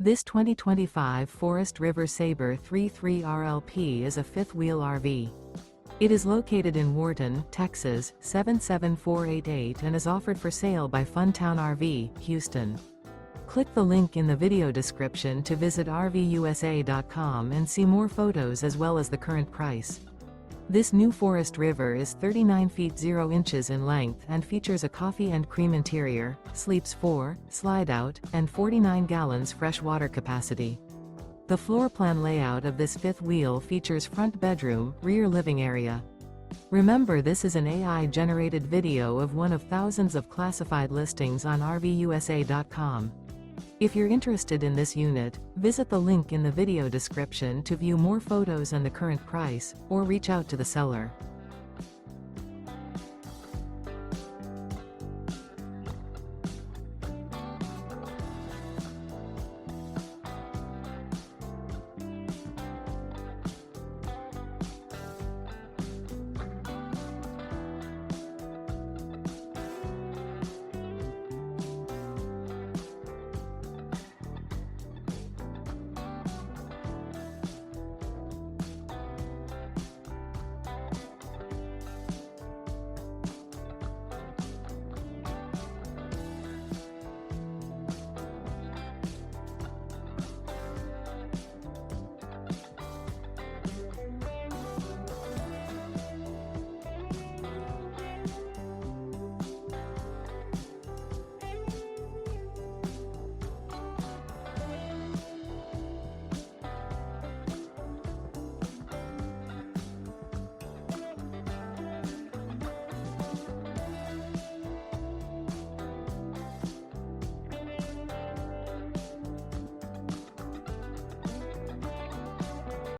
This 2025 Forest River Sabre 33 RLP is a fifth-wheel RV. It is located in Wharton, Texas, 77488 and is offered for sale by Funtown RV, Houston. Click the link in the video description to visit RVUSA.com and see more photos as well as the current price. This new Forest River is 39 feet 0 inches in length and features a coffee and cream interior, sleeps 4, slide-out, and 49 gallons fresh water capacity. The floor plan layout of this fifth wheel features front bedroom, rear living area. Remember, this is an AI-generated video of one of thousands of classified listings on RVUSA.com. If you're interested in this unit, visit the link in the video description to view more photos and the current price, or reach out to the seller.